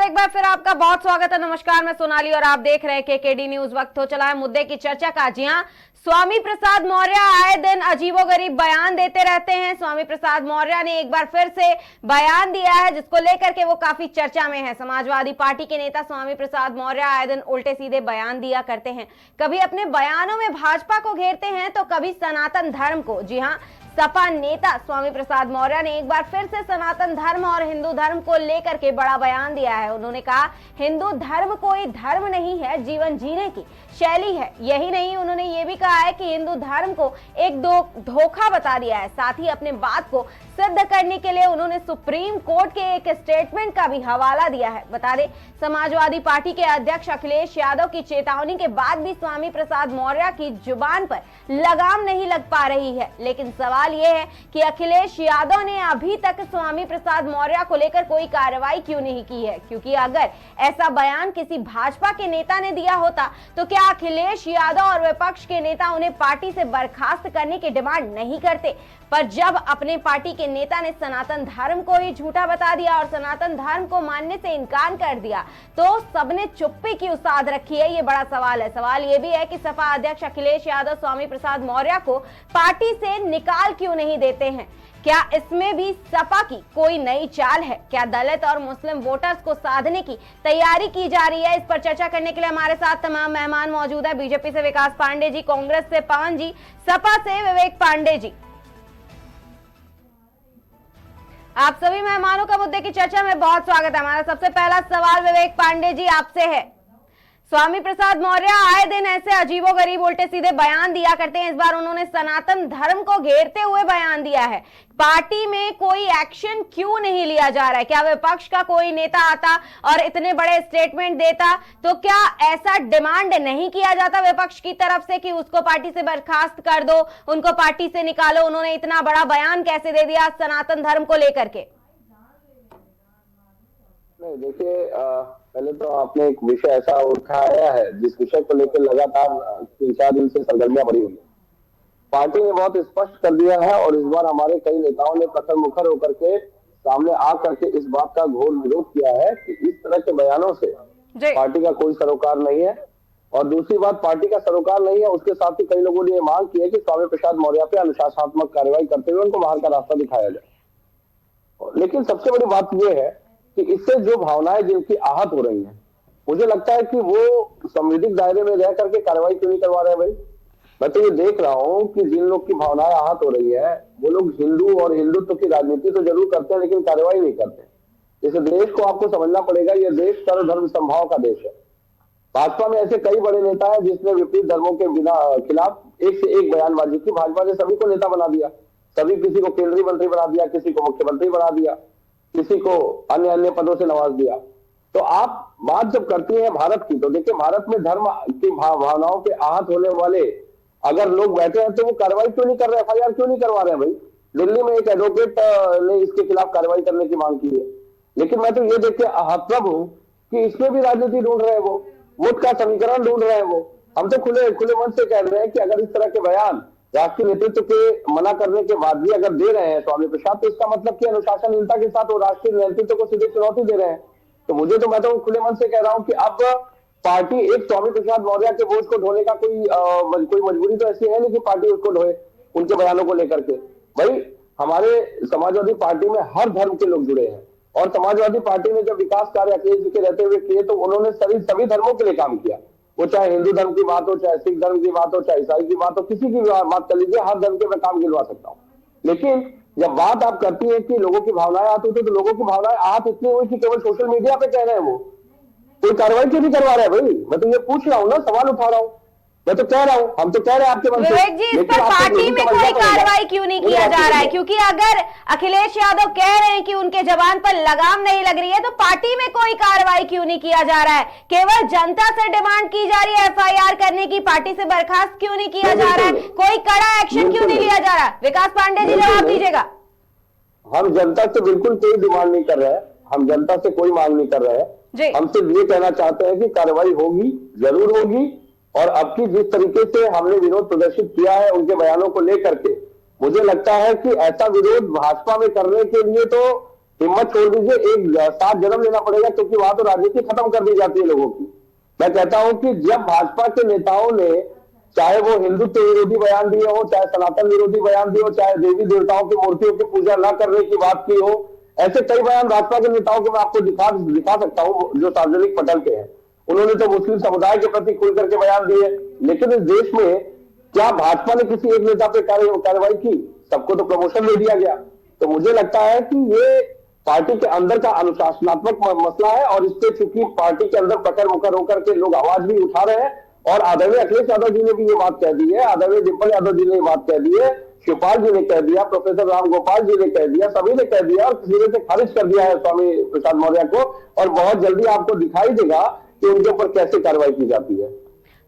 एक बार फिर आपका बहुत स्वागत है। नमस्कार, मैं सोनाली और आप देख रहे हैं केकेडी न्यूज। वक्त हो चला है मुद्दे की चर्चा का। जी हां, स्वामी प्रसाद मौर्य आए दिन अजीबोगरीब बयान देते रहते हैं। स्वामी प्रसाद मौर्य ने एक बार फिर से बयान दिया है जिसको लेकर के वो काफी चर्चा में है। समाजवादी पार्टी के नेता स्वामी प्रसाद मौर्य आए दिन उल्टे सीधे बयान दिया करते हैं। कभी अपने बयानों में भाजपा को घेरते हैं तो कभी सनातन धर्म को। जी हाँ, सपा नेता स्वामी प्रसाद मौर्य ने एक बार फिर से सनातन धर्म और हिंदू धर्म को लेकर के बड़ा बयान दिया है। उन्होंने कहा, हिंदू धर्म कोई धर्म नहीं है, जीवन जीने की शैली है। यही नहीं, उन्होंने ये भी कहा है कि हिंदू धर्म को एक धोखा बता दिया है। साथ ही अपने बात को सिद्ध करने के लिए उन्होंने सुप्रीम कोर्ट के एक स्टेटमेंट का भी हवाला दिया है। बता दें, समाजवादी पार्टी के अध्यक्ष अखिलेश यादव की चेतावनी के बाद भी स्वामी प्रसाद मौर्य की जुबान पर लगाम नहीं लग पा रही है। लेकिन सवाल यह है कि अखिलेश यादव ने अभी तक स्वामी प्रसाद मौर्य को लेकर कोई कार्रवाई क्यों नहीं की है, क्योंकि अगर ऐसा बयान किसी भाजपा के नेता ने दिया होता तो क्या अखिलेश यादव और विपक्ष के नेता उन्हें पार्टी से बर्खास्त करने की डिमांड नहीं करते। पर जब अपने पार्टी के नेता ने सनातन धर्म को ही झूठा बता दिया और सनातन धर्म को मानने से इनकार कर दिया तो सबने चुप्पी क्यों साध रखी है, ये बड़ा सवाल है। सवाल ये भी है कि सपा अध्यक्ष अखिलेश यादव स्वामी प्रसाद मौर्य को पार्टी से निकाल क्यों नहीं देते हैं। क्या इसमें भी सपा की कोई नई चाल है? क्या दलित और मुस्लिम वोटर्स को साधने की तैयारी की जा रही है? इस पर चर्चा करने के लिए हमारे साथ तमाम मेहमान मौजूद है। बीजेपी से विकास पांडे जी, कांग्रेस से पवन जी, सपा से विवेक पांडे जी। आप सभी मेहमानों का मुद्दे की चर्चा में बहुत स्वागत है। हमारा सबसे पहला सवाल विवेक पांडे जी आपसे है। स्वामी प्रसाद मौर्य आए दिन ऐसे अजीबोगरीब उल्टे सीधे बयान दिया करते हैं। इस बार उन्होंने सनातन धर्म को घेरते हुए बयान दिया है। पार्टी में कोई एक्शन क्यों नहीं लिया जा रहा है? क्या विपक्ष का कोई नेता आता और इतने बड़े स्टेटमेंट देता तो क्या ऐसा डिमांड नहीं किया जाता विपक्ष की तरफ से कि उसको पार्टी से बर्खास्त कर दो, उनको पार्टी से निकालो? उन्होंने इतना बड़ा बयान कैसे दे दिया सनातन धर्म को लेकर के? नहीं, देखिए, पहले तो आपने एक विषय ऐसा उठाया है जिस विषय को लेकर लगातार 3-4 दिन से सरगर्मियां बढ़ी हुई है। पार्टी ने बहुत स्पष्ट कर दिया है और इस बार हमारे कई नेताओं ने प्रखर मुखर होकर के सामने आकर के इस बात का घोर विरोध किया है कि इस तरह के बयानों से पार्टी का कोई सरोकार नहीं है। और दूसरी बात, पार्टी का सरोकार नहीं है, उसके साथ ही कई लोगों ने मांग की है कि स्वामी प्रसाद मौर्य पे अनुशासनात्मक कार्रवाई करते हुए उनको बाहर का रास्ता दिखाया जाए। लेकिन सबसे बड़ी बात यह है कि इससे जो भावनाएं जिनकी आहत हो रही हैं, मुझे लगता है कि वो संवैधानिक दायरे में रह करके कार्रवाई क्यों नहीं करवा रहे हैं भाई। मैं तो ये देख रहा हूं कि जिन लोग की भावनाएं आहत हो रही है वो लोग हिंदू और हिंदुत्व की राजनीति तो जरूर करते हैं लेकिन कार्रवाई नहीं करते। इस देश को आपको समझना पड़ेगा, यह देश सर्वधर्म समभाव का देश है। भाजपा में ऐसे कई बड़े नेता है जिसने विपरीत धर्मों के खिलाफ एक से एक बयानबाजी की। भाजपा ने सभी को नेता बना दिया, सभी किसी को केंद्रीय मंत्री बना दिया, किसी को मुख्यमंत्री बना दिया, किसी को अन्य अन्य पदों से नवाज दिया। तो आप बात जब करती हैं भारत की, तो देखिए भारत में धर्म की भावनाओं के आहत होने वाले अगर लोग बैठे हैं तो वो कार्रवाई क्यों नहीं कर रहे, FIR क्यों नहीं करवा रहे हैं भाई। दिल्ली में एक एडवोकेट ने इसके खिलाफ कार्रवाई करने की मांग की है। लेकिन मैं तो ये देख के आहतप्रभ हूं कि इसमें भी राजनीति ढूंढ रहे हैं, वो वोट का समीकरण ढूंढ रहे हैं। वो हम तो खुले मन से कह रहे हैं कि अगर इस तरह के बयान राष्ट्रीय नेतृत्व के मना करने के बाद भी अगर दे रहे हैं स्वामी प्रसाद, तो इसका मतलब कि अनुशासनहीनता के साथ वो राष्ट्रीय नेतृत्व को सीधे चुनौती दे रहे हैं। तो मैं तो खुले मन से कह रहा हूं कि अब पार्टी एक स्वामी प्रसाद मौर्य के बोझ को ढोने का कोई मजबूरी तो ऐसी है नहीं कि पार्टी उसको ढोए उनके बयानों को लेकर के। भाई, हमारे समाजवादी पार्टी में हर धर्म के लोग जुड़े हैं और समाजवादी पार्टी ने जब विकास कार्य अखिलेश जी के रहते हुए किए तो उन्होंने सभी धर्मों के लिए काम किया। वो चाहे हिंदू धर्म की बात हो, चाहे सिख धर्म की बात हो, चाहे ईसाई की बात हो, किसी की बात कर लीजिए, हर धर्म के मैं काम गिनवा सकता हूँ। लेकिन जब बात आप करती है कि लोगों की भावनाएं आती थी तो लोगों की भावनाएं आहत इतनी हुई कि केवल सोशल मीडिया पे कह रहे हैं वो, कोई कार्रवाई क्यों नहीं करवा रहे हैं भाई। मैं तो ये पूछ रहा हूँ ना, सवाल उठा रहा हूँ, मैं तो कह रहा हूँ, हम तो कह रहे हैं आपके मन से। विवेक जी, इस पर पार्टी में कोई कार्रवाई क्यों नहीं किया जा रहा है? क्योंकि अगर अखिलेश यादव कह रहे हैं कि उनके जबान पर लगाम नहीं लग रही है तो पार्टी में कोई कार्रवाई क्यों नहीं किया जा रहा है? केवल जनता से डिमांड की जा रही है FIR करने की, पार्टी से बर्खास्त क्यों नहीं किया जा रहा है? कोई कड़ा एक्शन क्यों नहीं लिया जा रहा? विकास पांडे जी, जवाब दीजिएगा। हम जनता से बिल्कुल कोई डिमांड नहीं कर रहे हैं, हम जनता से कोई मांग नहीं कर रहे हैं। हम सिर्फ ये कहना चाहते हैं कि कार्रवाई होगी, जरूर होगी। और अब की जिस तरीके से हमने विरोध प्रदर्शित किया है उनके बयानों को लेकर के, मुझे लगता है कि ऐसा विरोध भाजपा में करने के लिए तो हिम्मत छोड़ दीजिए, एक साथ जन्म लेना पड़ेगा, क्योंकि वहां तो राजनीति खत्म कर दी जाती है लोगों की। मैं कहता हूं कि जब भाजपा के नेताओं ने, चाहे वो हिंदुत्व विरोधी बयान दिए हो, चाहे सनातन विरोधी बयान दिए हो, चाहे देवी देवताओं की मूर्तियों की पूजा न करने की बात की हो, ऐसे कई बयान भाजपा के नेताओं के मैं आपको दिखा सकता हूं जो सार्वजनिक पटल के हैं। उन्होंने तो मुस्लिम समुदाय के प्रति खुल करके बयान दिए, लेकिन इस देश में क्या भाजपा ने किसी एक नेता पे कार्रवाई की? सबको तो प्रमोशन दे दिया गया। तो मुझे लगता है कि ये पार्टी के अंदर का अनुशासनात्मक मसला है, और इससे चूंकि पार्टी के अंदर प्रखर मुखर होकर के लोग आवाज भी उठा रहे हैं, और आदरणीय अखिलेश यादव जी ने भी ये बात कह दी है, आदरणीय डिम्पल यादव जी ने ये बात कह दी है, शिवपाल जी ने कह दिया, प्रोफेसर राम गोपाल जी ने कह दिया, सभी ने कह दिया, और किसी ने खारिज कर दिया है स्वामी प्रसाद मौर्य को। और बहुत जल्दी आपको दिखाई देगा कि उनके ऊपर कैसे कार्रवाई की जाती है।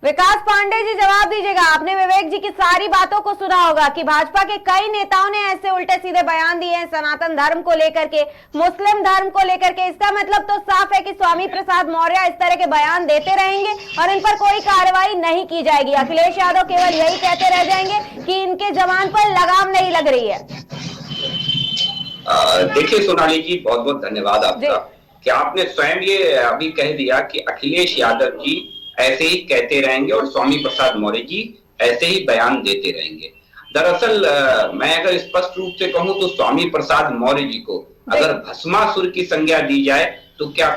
विकास पांडे जी, जवाब दीजिएगा। आपने विवेक जी की सारी बातों को सुना होगा कि भाजपा के कई नेताओं ने ऐसे उल्टे सीधे बयान दिए हैं सनातन धर्म को लेकर के, मुस्लिम धर्म को लेकर के। इसका मतलब तो साफ है कि स्वामी प्रसाद मौर्य इस तरह के बयान देते रहेंगे और इन पर कोई कार्रवाई नहीं की जाएगी। अखिलेश यादव केवल यही कहते रह जाएंगे कि इनके जवान पर लगाम नहीं लग रही है। देखिए सोनाली जी, बहुत बहुत धन्यवाद आपका कि आपने स्वयं ये अभी कह दिया कि अखिलेश यादव जी ऐसे ही कहते रहेंगे और स्वामी प्रसाद मौर्य जी ऐसे ही बयान देते रहेंगे। दरअसल मैं अगर स्पष्ट रूप से कहूं तो स्वामी प्रसाद मौर्य जी को अगर भस्मासुर की संज्ञा दी जाए तो क्या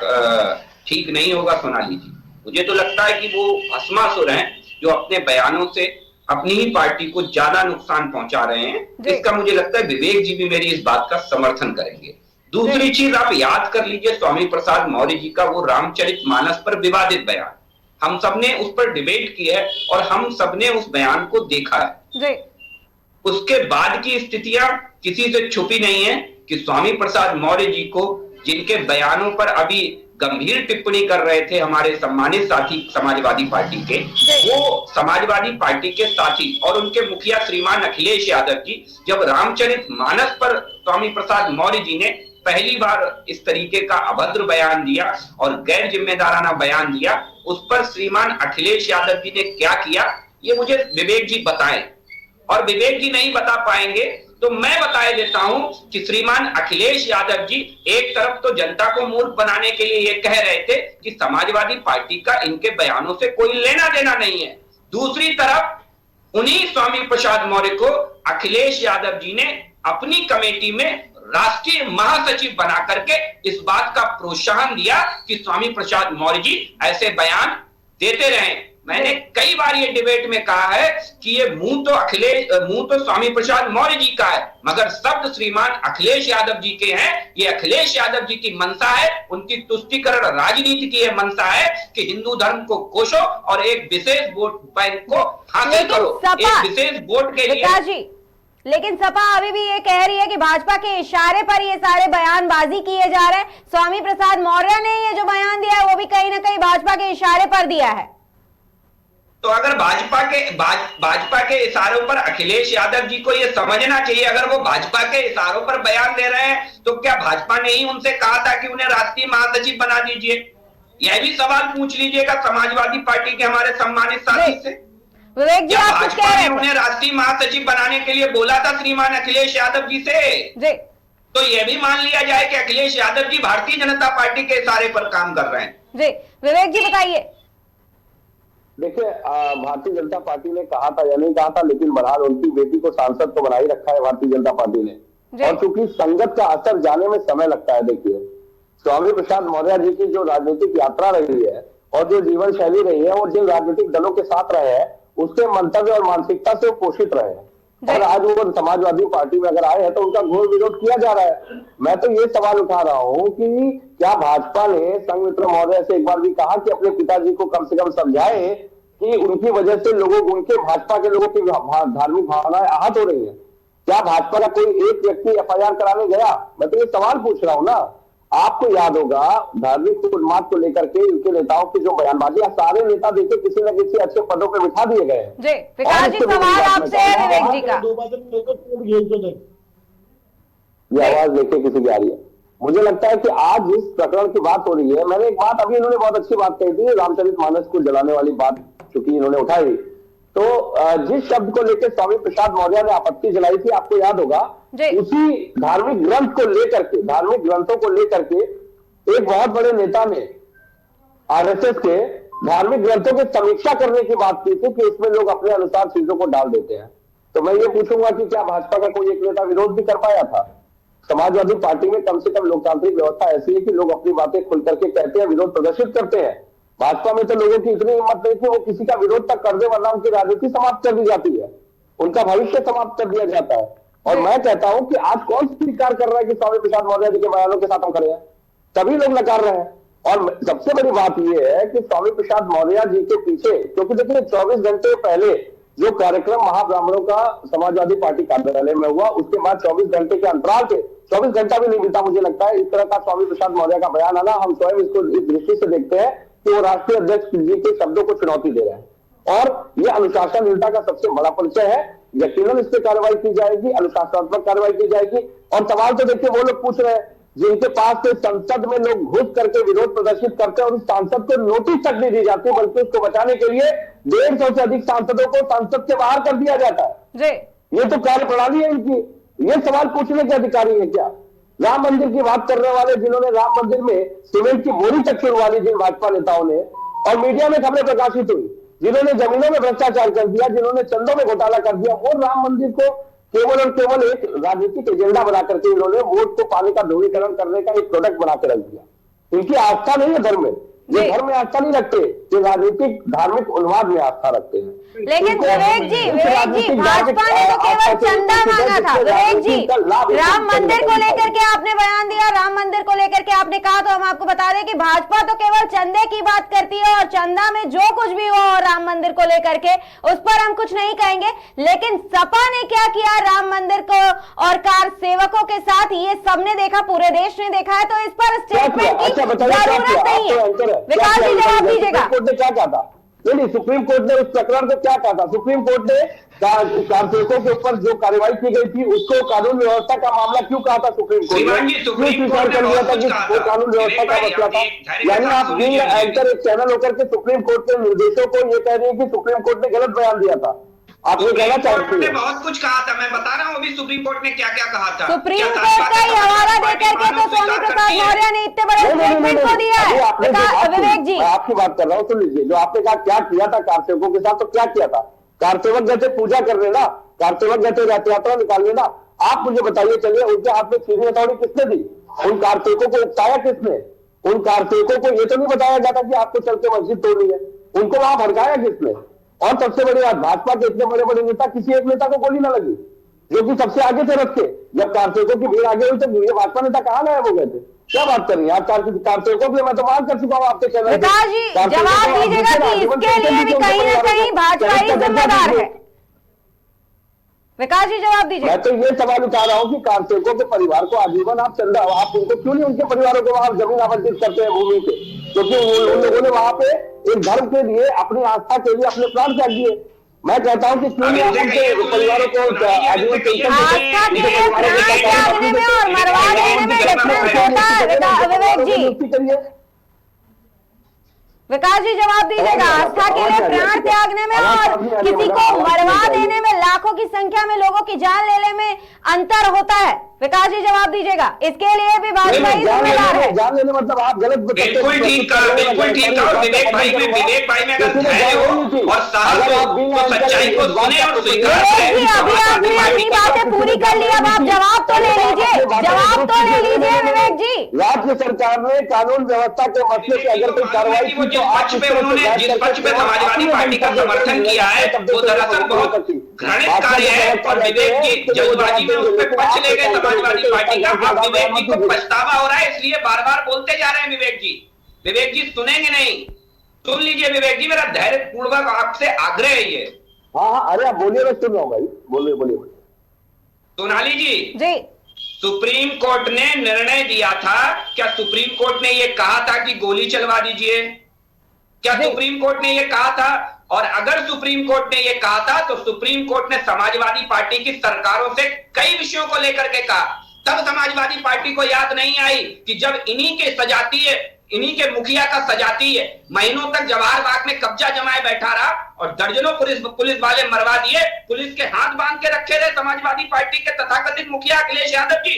ठीक नहीं होगा सोनाली जी? मुझे तो लगता है कि वो भस्मासुर हैं जो अपने बयानों से अपनी ही पार्टी को ज्यादा नुकसान पहुंचा रहे हैं। इसका मुझे लगता है विवेक जी भी मेरी इस बात का समर्थन करेंगे। दूसरी चीज आप याद कर लीजिए, स्वामी प्रसाद मौर्य जी का वो रामचरितमानस पर विवादित बयान, हम सबने उस पर डिबेट की है और हम सबने उस बयान को देखा है। उसके बाद की स्थितियां किसी से छुपी नहीं है कि स्वामी प्रसाद मौर्य जी को, जिनके बयानों पर अभी गंभीर टिप्पणी कर रहे थे हमारे सम्मानित साथी समाजवादी पार्टी के, वो समाजवादी पार्टी के साथी और उनके मुखिया श्रीमान अखिलेश यादव जी जब रामचरितमानस पर स्वामी प्रसाद मौर्य जी ने पहली बार इस तरीके का अभद्र बयान दिया और गैर जिम्मेदाराना बयान दिया, उस पर श्रीमान अखिलेश यादव जी ने क्या किया ये मुझे विवेक जी बताएं। और विवेक जी नहीं बता पाएंगे तो मैं बता देता हूं कि श्रीमान अखिलेश यादव जी एक तरफ तो जनता को मूर्ख बनाने के लिए ये कह रहे थे कि समाजवादी पार्टी का इनके बयानों से कोई लेना देना नहीं है, दूसरी तरफ उन्हीं स्वामी प्रसाद मौर्य को अखिलेश यादव जी ने अपनी कमेटी में राष्ट्रीय महासचिव बना करके इस बात का प्रोत्साहन दिया कि स्वामी प्रसाद मौर्य जी ऐसे बयान देते रहे। मैंने कई बार ये डिबेट में कहा है कि ये मुंह तो स्वामी प्रसाद मौर्य जी का है, मगर शब्द श्रीमान अखिलेश यादव जी के हैं। ये अखिलेश यादव जी की मंशा है, उनकी तुष्टीकरण राजनीति की ये मंशा है कि हिंदू धर्म को कोसो और एक विशेष वोट बैंक को हासिल करो, एक विशेष वोट के लिए। लेकिन सपा अभी भी ये कह रही है कि भाजपा के इशारे पर ये सारे बयानबाजी किए जा रहे हैं। स्वामी प्रसाद मौर्य ने ये जो बयान दिया है वो भी कहीं ना कहीं भाजपा के इशारे पर दिया है। तो अगर भाजपा के इशारों पर अखिलेश यादव जी को ये समझना चाहिए, अगर वो भाजपा के इशारों पर बयान दे रहे हैं तो क्या भाजपा ने ही उनसे कहा था कि उन्हें राष्ट्रीय महासचिव बना दीजिए? यह भी सवाल पूछ लीजिएगा समाजवादी पार्टी के हमारे सम्मानित साथी से। विवेक जी, आप कुछ कह रहे हैं? उन्हें राष्ट्रीय महासचिव बनाने के लिए बोला था श्रीमान अखिलेश यादव जी से जी। तो यह भी मान लिया जाए कि अखिलेश यादव जी भारतीय जनता पार्टी के इशारे पर काम कर रहे हैं जी। विवेक जी बताइए। देखिए, भारतीय जनता पार्टी ने कहा था या नहीं कहा था, लेकिन बहरहाल उनकी बेटी को सांसद तो बना ही रखा है भारतीय जनता पार्टी ने, और चूंकि संगत का असर जाने में समय लगता है। देखिए, स्वामी प्रसाद मौर्य जी की जो राजनीतिक यात्रा रही है और जो जीवन शैली रही है और जिन राजनीतिक दलों के साथ रहे हैं उसके मंतव्य और मानसिकता से पोषित रहे हैं, और आज वो समाजवादी पार्टी में अगर आए हैं तो उनका घोर विरोध किया जा रहा है। मैं तो ये सवाल उठा रहा हूं कि क्या भाजपा ने संघमित्र महोदय से एक बार भी कहा कि अपने पिताजी को कम से कम समझाए कि उनकी वजह से उनके भाजपा के लोगों की धार्मिक भावनाएं आहत हो रही है? क्या भाजपा का कोई एक व्यक्ति एफआईआर कराने गया? मैं तो ये सवाल पूछ रहा हूं ना। आपको याद होगा धार्मिक उन्माद को लेकर के इनके नेताओं की जो बयानबाजी, सारे नेता देखिए किसी न किसी अच्छे पदों पे बिठा दिए गए हैं। जी, विकास जी सवाल आपसे है विवेक जी का। ये आवाज देखिए किसी की आ रही है। मुझे लगता है कि आज जिस प्रकरण की बात हो रही है, मैंने एक बात अभी इन्होंने बहुत अच्छी बात कही थी, रामचरितमानस को जलाने वाली बात चूंकि इन्होंने उठाई, तो जिस शब्द को लेकर स्वामी प्रसाद मौर्य ने आपत्ति जलाई थी, आपको याद होगा उसी धार्मिक ग्रंथ को लेकर के, धार्मिक ग्रंथों को लेकर के एक बहुत बड़े नेता ने आरएसएस के धार्मिक ग्रंथों की समीक्षा करने की बात की थी कि इसमें लोग अपने अनुसार चीजों को डाल देते हैं। तो मैं ये पूछूंगा कि क्या भाजपा का कोई एक नेता विरोध भी कर पाया था? समाजवादी पार्टी में कम से कम लोकतांत्रिक व्यवस्था ऐसी है कि लोग अपनी बातें खुल करके कहते हैं, विरोध प्रदर्शित करते हैं। भाजपा में तो लोगों की इतनी हिम्मत नहीं कि वो किसी का विरोध तक कर दे, वरना उनकी राजनीति समाप्त कर दी जाती है, उनका भविष्य समाप्त कर दिया जाता है। और मैं कहता हूं कि आज कौन स्वीकार कर रहा है कि स्वामी प्रसाद मौर्य जी के बयानों के साथ हम खड़े हैं? सभी लोग नकार रहे हैं। और सबसे बड़ी बात यह है कि स्वामी प्रसाद मौर्य जी के पीछे, क्योंकि देखिए 24 घंटे पहले जो कार्यक्रम महाब्राह्मणों का समाजवादी पार्टी कार्यालय में हुआ, उसके बाद 24 घंटे के अंतराल के 24 घंटा भी नहीं बीता मुझे लगता है, इस तरह का स्वामी प्रसाद मौर्य का बयान आना, हम स्वयं इसको इस दृष्टि से देखते हैं कि वो राष्ट्रीय अध्यक्ष जी के शब्दों को चुनौती दे रहे हैं। और ये अनुशासनहीनता का सबसे बड़ा परिचय है। यकीनन इस पर कार्रवाई की जाएगी, अनुशासनात्मक कार्रवाई की जाएगी। और सवाल तो देखिए वो लोग पूछ रहे हैं जिनके पास से संसद में लोग घुस करके विरोध प्रदर्शित करते हैं और उस सांसद को नोटिस तक नहीं दी जाती, बल्कि उसको बचाने के लिए 150 से अधिक सांसदों को संसद से बाहर कर दिया जाता है। ये तो कार्यप्रणाली है इनकी। ये सवाल पूछने के अधिकारी है क्या? राम मंदिर की बात करने वाले, जिन्होंने राम मंदिर में सीमेंट की बोरी तक छुड़वा ली जिन भाजपा नेताओं ने, और मीडिया में खबरें प्रकाशित हुई, जिन्होंने जमीनों में भ्रष्टाचार कर दिया, जिन्होंने चंदों में घोटाला कर दिया, वो राम मंदिर को केवल और केवल एक राजनीतिक एजेंडा बना करके इन्होंने वोट को पाने का ध्रुवीकरण करने का एक प्रोडक्ट बना के रख दिया। इनकी आस्था नहीं है धर्म में, ये धर्म में आस्था नहीं रखते, ये राजनीतिक धार्मिक उन्माद में आस्था रखते हैं। लेकिन विवेक जी भाजपा ने तो केवल चंदा मांगा था। विवेक जी, राम मंदिर को लेकर के आपने बयान दिया, राम मंदिर को लेकर के आपने कहा, तो हम आपको बता दें कि भाजपा तो केवल चंदे की बात करती है और चंदा में जो कुछ भी हो राम मंदिर को लेकर के उस पर हम कुछ नहीं कहेंगे। लेकिन सपा ने क्या किया राम मंदिर को और कार सेवकों के साथ, ये सबने देखा, पूरे देश ने देखा है। तो इस पर स्टेटमेंट की जरूरत नहीं है। विकास जी जवाब दीजिएगा। क्या कहा था? नहीं, सुप्रीम कोर्ट ने उस प्रकरण को क्या कहा था? सुप्रीम कोर्ट ने कारसेवकों के ऊपर जो कार्रवाई की गई थी उसको कानून व्यवस्था का मामला क्यों कहा था? सुप्रीम कोर्ट ने स्वीकार कर लिया था कि वो कानून व्यवस्था का मसला था। यानी आप बीइंग एंकर एक चैनल होकर के सुप्रीम कोर्ट के निर्देशों को ये कह रहे हैं कि सुप्रीम कोर्ट ने गलत बयान दिया था। आप ये कहना चाहते हैं? बहुत कुछ कहा था, मैं बता रहा हूँ अभी सुप्रीम कोर्ट ने क्या क्या कहा था। सुप्रीम कोर्ट का ही हवाला देकर के तो स्वामी प्रसाद मौर्य ने इतने बड़े स्टेटमेंट को दिया है। विवेक जी, आपकी बात कर रहा हूँ, सुन लीजिए। जो आपने कहा क्या किया था कारसेवकों के साथ, तो क्या किया था? कारसेवक जैसे पूजा करने ना, कारसेवक जैसे रथ यात्रा निकालने ना, आप मुझे बताइए, चलिए उनके हाथ में छीनी हथौड़ी किसने दी? उन कारसेवकों को उकसाया किसने? उन कारसेवकों को ये तो नहीं बताया जाता कि आपको चल के मस्जिद तोड़नी है, उनको वहां भड़काया किसने? और सबसे बड़ी बात, भाजपा के इतने बड़े बड़े नेता, किसी एक नेता को गोली ना लगी, जो कि सबसे आगे थे रथ के। जब कारसेवकों की भीड़ आगे हुई तो ये भाजपा नेता कहाँ गए वो गए थे? क्या बात कर रही है आप? कारसेवकों के लिए मैं तो मांग कर चुका हूँ आपके चैनल। विकास जी जवाब दीजिएगा कि इसके लिए भी कहीं ना कहीं भाजपा ही जिम्मेदार है। विकास जी जवाब दीजिए। मैं तो ये सवाल उठा रहा हूँ कि कारसेवकों के परिवार को आजीवन आप चंदा, आप उनको क्यों नहीं, उनके परिवारों को वहां जमीन आवंटित करते हैं भूमि पे? क्योंकि उन लोगों ने वहां पे एक धर्म के लिए, अपनी आस्था के लिए अपने प्राण त्याग दिए। मैं कहता हूँ कि क्यों नहीं आप उनके परिवारों को आजीवन आस्था के लिए प्राण त्यागने में और मरवा देने में डिफरेंस होता है। विवेक जी, विकास जी जवाब दीजिएगा। आस्था के लिए प्राण त्यागने में और किसी को मरवा देने में, लाखों की संख्या में लोगों की जान लेने में अंतर होता है। विकास जी जवाब दीजिएगा। इसके लिए भी भाजपा ही जिम्मेदार है। जान लेने मतलब आप गलत बिल्कुल ठीक कहा, बिल्कुल ठीक कहा। विवेक भाई में अगर धैर्य हो और साहस हो तो सच्चाई को सुने और स्वीकार करें। अभी आपने अपनी बातें पूरी कर ली, अब आप जवाब तो ले लीजिए, जवाब तो ले लीजिए विवेक जी। राज्य सरकार ने कानून व्यवस्था के मसले से अगर कोई कार्रवाई की तो पक्ष पे उन्होंने, जिस पक्ष पे समाजवादी पार्टी का समर्थन किया है वो दरअसल बहुत घृणित कार्य है। और विवेक जी जल्दबाजी में उस पर पक्ष ले गए समाजवादी पार्टी का। अब विवेक जी को पछतावा हो रहा है, इसलिए बार बार बोलते जा रहे हैं विवेक जी। विवेक जी सुनेंगे नहीं, सुन लीजिए विवेक जी, मेरा धैर्य पूर्वक आपसे आग्रह है ये। हाँ, अरे बोलिए, मैं सुन रहा हूँ भाई, बोलिए बोलिए। सोनाली जी, सुप्रीम कोर्ट ने निर्णय दिया था, क्या सुप्रीम कोर्ट ने यह कहा था कि गोली चलवा दीजिए? क्या सुप्रीम कोर्ट ने यह कहा था? और अगर सुप्रीम कोर्ट ने यह कहा था तो सुप्रीम कोर्ट ने समाजवादी पार्टी की सरकारों से कई विषयों को लेकर के कहा। तब समाजवादी पार्टी को याद नहीं आई कि जब इन्हीं के सजातीय इन्हीं के मुखिया का सजाती है। महीनों तक जवाहर बाग में कब्जा जमाए बैठा रहा और दर्जनों पुलिस वाले मरवा दिए, पुलिस के हाथ बांध के रखे रहे समाजवादी पार्टी के तथाकथित मुखिया अखिलेश यादव जी।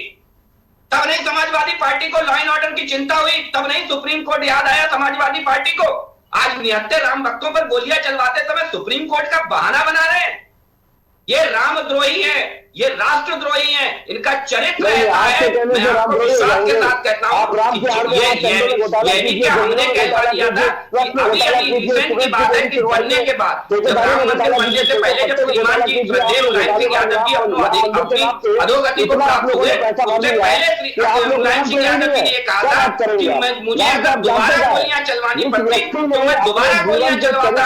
तब नहीं समाजवादी पार्टी को लॉ एंड ऑर्डर की चिंता हुई, तब नहीं सुप्रीम कोर्ट याद आया समाजवादी पार्टी को। आज निहत्थे राम भक्तों पर गोलियां चलवाते समय सुप्रीम कोर्ट का बहाना बना रहे हैं। ये रामद्रोही है, ये राष्ट्रद्रोही है, इनका चरित्र ऐसा है। मैं आपको विश्वास के साथ कहता हूं ये भी क्या हमने कहता दिया था कि अभी रिसेंट की बात है कि बनने के बाद, जब राम मंदिर बनने से पहले जब श्रीमान जी श्रद्धेय मुलायम सिंह यादव जी अपनी अधोगति को प्राप्त हुए, उससे पहले मुलायम सिंह यादव जी ने कहा था कि मुझे अगर दोबारा गोलियां चलवानी पड़ती तो मैं दोबारा गोलियां चलवाता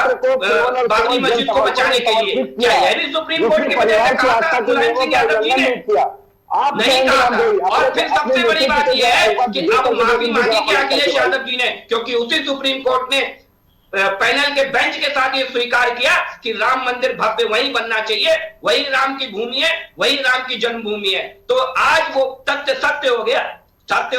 बाबरी मस्जिद को बचाने के लिए। क्या यह भी सुप्रीम कोर्ट की वजह से कहा था मुलायम सिंह यादव जी ने? नहीं कहा था। और फिर सबसे बड़ी बात यह है कि अब माफी मांगी क्या अखिलेश यादव जी ने, क्योंकि उसी सुप्रीम कोर्ट ने पैनल के बेंच के साथ ये स्वीकार किया कि राम मंदिर भव्य वहीं बनना चाहिए, वही राम की भूमि है, वही राम की जन्मभूमि है। तो आज वो तथ्य सत्य हो गया, सत्य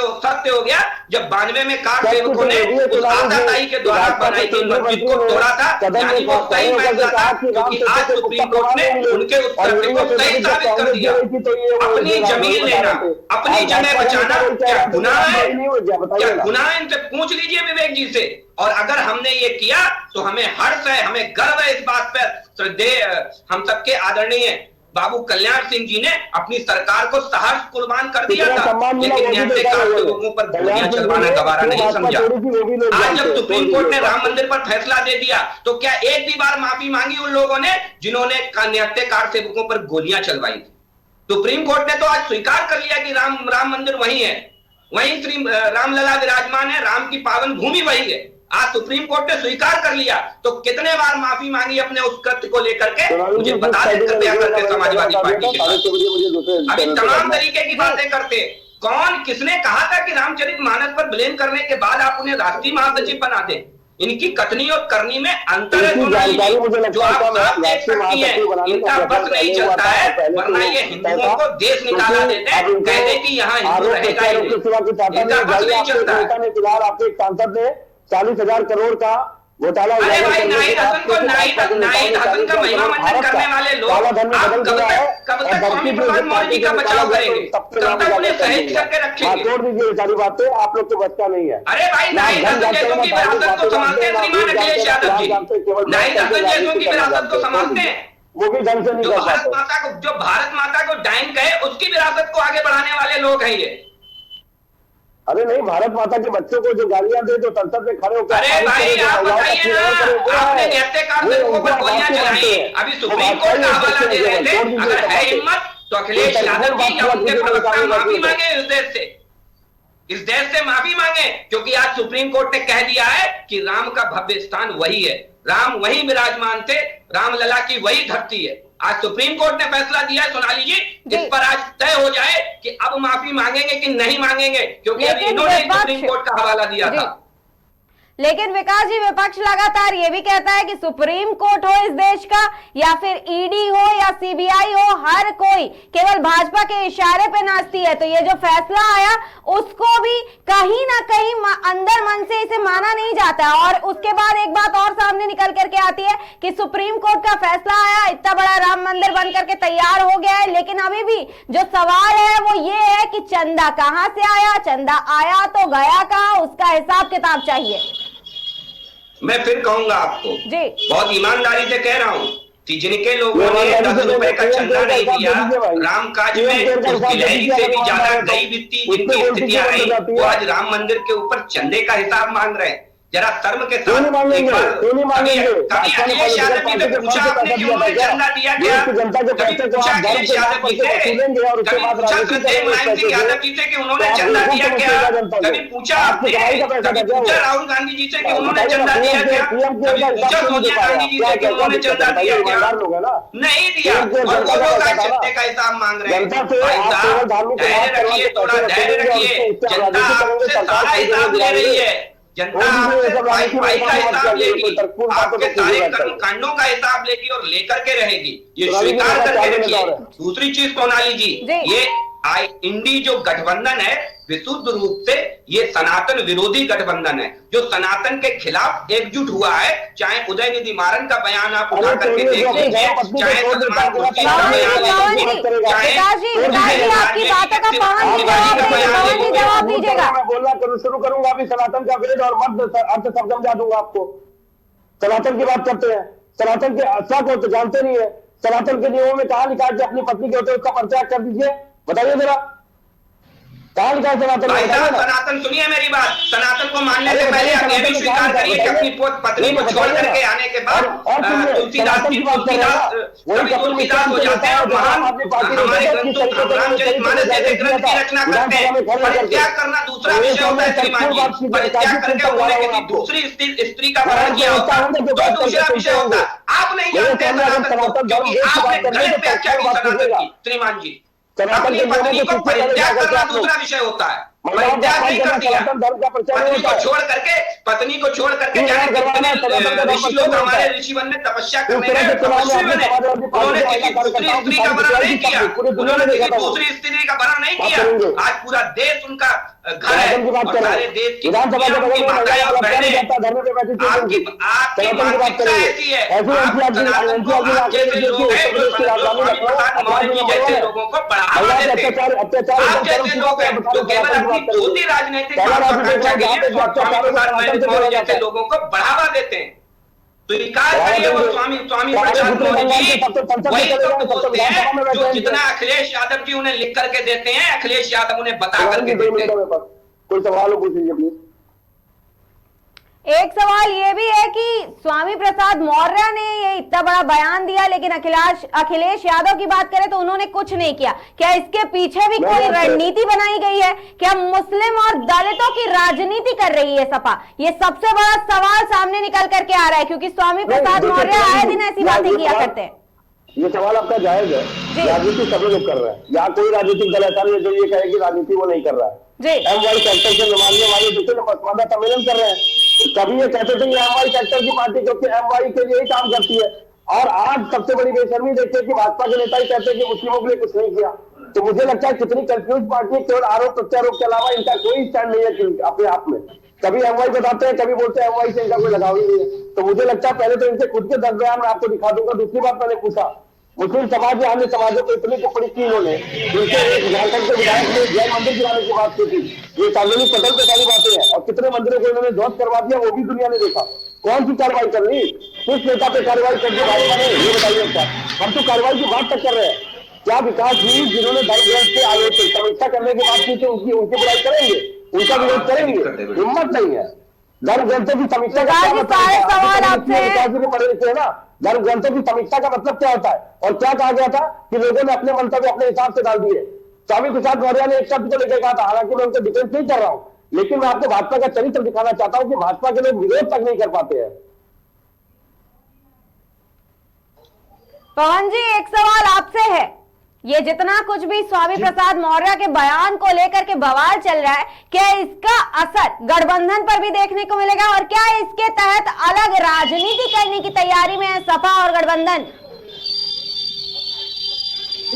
हो गया जब 92 में कार सेवकों ने उस आताताई के द्वारा बनाई थी मस्जिद को तोड़ा था। यानी वो सही फैसला था, क्योंकि आज सुप्रीम कोर्ट ने उनके उस सत्य को सही साबित कर दिया। अपनी जमीन लेना, अपनी जगह बचाना क्या गुनाह है? क्या गुनाह है? इनसे पूछ लीजिए विवेक जी से। और अगर हमने ये किया तो हमें हर्ष है, हमें गर्व है इस बात पर। श्रद्धेय हम सबके आदरणीय बाबू कल्याण सिंह जी ने अपनी सरकार को सहर्ष कुर्बान कर दिया था, लेकिन निहत्थे लोगों पर गोलियां चलवाना गवारा नहीं समझा। आज जब सुप्रीम कोर्ट ने राम मंदिर पर फैसला दे दिया तो क्या एक भी बार माफी मांगी उन लोगों ने जिन्होंने निहत्थे कार सेवकों पर गोलियां चलवाई थी? सुप्रीम कोर्ट ने तो आज स्वीकार कर लिया कि राम मंदिर वही है, वहीं श्री रामलला विराजमान है, राम की पावन भूमि वही है। आज सुप्रीम कोर्ट ने स्वीकार कर लिया, तो कितने बार माफी मांगी अपने उस कृत्य को लेकर के? मुझे बता दें कृपया करके समाजवादी पार्टी के पास। अभी तमाम तरीके की बातें करते, कौन किसने कहा था कि रामचरितमानस पर ब्लेम करने के बाद आप उन्हें राष्ट्रीय महासचिव बना दें? इनकी कथनी और करनी में अंतर है। जो आप साफ देख सकती है, इनका बस नहीं चलता है, वरना ये हिंदुओं को देश निकाला देते हैं, कहते कि यहाँ हिंदू रहेगा ही नहीं। इनका बस नहीं चलता है। आपके एक सांसद ने 40,000 करोड़ का घोटाला। अरे भाई नाहिद हसन का महिमा मंडन करने वाले लोग कब तक स्वामी प्रसाद मौर्य जी का बचाव करेंगे? कब तक उन्हें सहेज करके रखेंगे? छोड़ दीजिए सारी बातें, आप लोग को बचता नहीं है। अरे भाई नाहिद हसन जैसों की विरासत को संभालते हैं श्रीमान अखिलेश यादव जी। नाहिद हसन जैसों की विरासत को संभालते हैं, वो भी ढंग से नहीं कर पाते। जो भारत माता को डाइन कहे उसकी विरासत को आगे बढ़ाने वाले लोग हैं ये। अरे नहीं, भारत माता के बच्चों को जो गालियां दे तो संसद में खड़े होकर। अरे भाई आप बताइए ना, आपने निहत्थे कार सेवकों पर गोलियां चलाई, अभी सुप्रीम कोर्ट का हवाला दे रहे थे। अगर है हिम्मत तो अखिलेश यादव जी या उनके प्रवक्ता माफी मांगे इस देश से माफी मांगे, क्योंकि आज सुप्रीम कोर्ट ने कह दिया है कि राम का भव्य स्थान वही है, राम वही विराजमान थे, रामलला की वही धरती है। आज सुप्रीम कोर्ट ने फैसला दिया है, सुना लीजिए, इस पर आज तय हो जाए कि अब माफी मांगेंगे कि नहीं मांगेंगे, क्योंकि अभी इन्होंने सुप्रीम कोर्ट का हवाला दिया था। लेकिन विकास जी, विपक्ष लगातार ये भी कहता है कि सुप्रीम कोर्ट हो इस देश का या फिर ईडी हो या सीबीआई हो, हर कोई केवल भाजपा के इशारे पे नाचती है। तो ये जो फैसला आया उसको भी कहीं ना कहीं अंदर मन से इसे माना नहीं जाता। और उसके बाद एक बात और सामने निकल करके आती है कि सुप्रीम कोर्ट का फैसला आया, इतना बड़ा राम मंदिर बन करके तैयार हो गया है, लेकिन अभी भी जो सवाल है वो ये है कि चंदा कहां से आया, चंदा आया तो गया कहां, उसका हिसाब किताब चाहिए। मैं फिर कहूंगा आपको, बहुत ईमानदारी से कह रहा हूं कि जिनके लोगों ने 10 रुपए का चंदा नहीं दिया राम काज में, उस गिलहरी से भी ज्यादा गई बीती जिनकी स्थितियां रही, वो आज राम मंदिर के ऊपर चंदे का हिसाब मांग रहे हैं। जरा शर्म के साथ एक बार कभी अखिलेश यादव जी से पूछा आपने कि उन्होंने चंदा दिया क्या? कभी पूछा अखिलेश यादव जी से, कभी पूछा श्रद्धेय मुलायम सिंह यादव जी से कि उन्होंने चंदा दिया क्या? कभी पूछा आपने, कभी पूछा राहुल गांधी जी से कि उन्होंने चंदा दिया क्या? कभी पूछा सोनिया गांधी जी से कि उन्होंने चंदा दिया क्या? नहीं दिया, और वो लोग आज चंदे का हिसाब मांग रहे हैं। भाई साहब धैर्य रखिए, थोड़ा धैर्य रखिए, जनता आपसे सारा हिसाब ले रही है, जनता आपसे वाईफाई का हिसाब लेगी, आपके सारे कर्म कांडों का हिसाब लेगी और लेकर के रहेगी, ये स्वीकार करके रखिए। दूसरी चीज सोनाली जी, ये इंडी जो गठबंधन है विशुद्ध रूप से ये सनातन विरोधी गठबंधन है, जो सनातन के खिलाफ एकजुट हुआ है। चाहे उदयनिधि मारन का बयान आप उठा करके देख लीजिए, चाहे सलमान खुर्शीद का बयान ले लीजिए, चाहे आपकी बातों का जवाब दीजिएगा। मैं बोलना शुरू करूंगा, अभी सनातन का वेद और मध्य अर्थ सब समझा दूंगा आपको। सनातन की बात करते हैं, सनातन के आस्था को तो जानते नहीं है। सनातन के नियमों में कहा लिखा है कि अपनी पत्नी के होते उसका परित्याग कर दीजिए, बताइए जरा कहा लिखा है सनातन? भाई साहब सनातन सुनिए मेरी बात, सनातन को मानने से पहले आप ये भी स्वीकार करिए कि अपनी पत्नी को छोड़ करके आने के बाद तुलसीदास हो जाते हैं और महान हमारे ग्रंथों रामचरितमानस जैसे ग्रंथ की रचना करते हैं। परित्याग करना दूसरा विषय होता है श्रीमान जी, परित्याग करके उन्होंने किसी दूसरी स्त्री का वरण किया होता तो दूसरा विषय होता। आप नहीं जानते सनातन को, क्योंकि आपने गलत व्याख्या की सनातन की श्रीमान जी। अपनी पत्नी को परित्याग करना दूसरा विषय होता है, परित्याग नहीं कर दिया। पत्नी को छोड़ करके जाने ऋषि लोग हमारे ऋषि बन में तपस्या करने गए, तपस्वी बने, उन्होंने किसी दूसरी स्त्री का वरण नहीं किया, उन्होंने किसी दूसरी स्त्री का वरण नहीं किया। आज पूरा देश उनका घर है और सारे देश की माताएं और बहनें आपकी मानसिकता ऐसी है। आप जैसे लोग हैं जो स्वामी प्रसाद मौर्य जी जैसे लोगों को बढ़ावा देते हैं, आप जैसे लोग हैं जो केवल अपनी धोती राजनीतिक मौर्य जैसे लोगों को बढ़ावा देते हैं। तो स्वीकार करिए वो स्वामी प्रसाद मौर्य जी वही शब्द बोलते हैं जो जितना अखिलेश यादव जी उन्हें लिख करके देते हैं, अखिलेश यादव उन्हें बता करके देते हैं। कोई सवाल हो पूछ लीजिए प्लीज। एक सवाल ये भी है कि स्वामी प्रसाद मौर्य ने ये इतना बड़ा बयान दिया, लेकिन अखिलेश यादव की बात करें तो उन्होंने कुछ नहीं किया। क्या इसके पीछे भी कोई रणनीति बनाई गई है? क्या मुस्लिम और दलितों की राजनीति कर रही है सपा? ये सबसे बड़ा सवाल सामने निकल करके आ रहा है, क्योंकि स्वामी प्रसाद मौर्य आए दिन ऐसी बातें किया करते हैं। ये सवाल आपका जायज है, राजनीति सब लोग कर रहे हैं। यहाँ कोई राजनीतिक दल ऐसा नहीं है जो ये कहे कि राजनीति वो नहीं कर रहा है। एमवाई कैक्टर के नुमाइंदे वाले दूसरे पसमानदा सम्मेलन कर रहे हैं, कभी ये कहते थे एमवाई कैक्टर की पार्टी क्योंकि एमवाई के लिए ही काम करती है, और आज सबसे बड़ी बेशर्मी देखिए कि भाजपा के नेता ही कहते हैं कि मुस्लिमों के लिए कुछ नहीं किया। तो मुझे लगता है कितनी कंफ्यूज पार्टी है, केवल आरोप प्रत्यारोप के अलावा इनका कोई स्टैंड नहीं है अपने आप में। कभी एमवाई बताते हैं, कभी बोलते हैं एमवाई से इनका कोई लगाव ही नहीं है। तो मुझे लगता है पहले तो इनसे खुद के 10 बयान मैं आपको दिखा दूंगा। दूसरी बात मैंने पूछा मुस्लिम समाज या अन्य समाजों को इतनी टिप्पणी की इन्होंने, जिनसे एक झारखंड के विधायक ने जैन मंदिर गिराने की बात की थी। ये सार्वजनिक पटल पे सारी बातें हैं, और कितने मंदिरों को इन्होंने ध्वस्त करवा दिया वो भी दुनिया ने देखा। कौन सी कार्रवाई कर रही, किस नेता पे कार्रवाई कर दी भाजपा ने, ये बताइए। हम तो कार्रवाई की बात तक कर रहे हैं। क्या विकास हुई जिन्होंने धर्म ग्रंथ के आयोग से समीक्षा करने की बात की थी, उनकी बुराई करेंगे, उनका विरोध करेंगे? हिम्मत नहीं है। धर्म ग्रंथों की समीक्षा का सवाल आपसे पढ़े लिखे है ना। धर्म ग्रंथों की समीक्षा का मतलब क्या होता है, और क्या कहा गया था कि लोगों ने अपने मंतव्य अपने हिसाब से डाल दिए। स्वामी प्रसाद मौर्य ने एक शब्द को लेकर कहा था, हालांकि मैं उनको डिफेंस नहीं कर रहा हूं, लेकिन मैं आपको भाजपा का चरित्र दिखाना चाहता हूं कि भाजपा के लोग विरोध तक नहीं कर पाते हैं। पवन जी, एक सवाल आपसे है, ये जितना कुछ भी स्वामी प्रसाद मौर्य के बयान को लेकर के बवाल चल रहा है, क्या इसका असर गठबंधन पर भी देखने को मिलेगा, और क्या इसके तहत अलग राजनीति करने की तैयारी में है सपा और गठबंधन?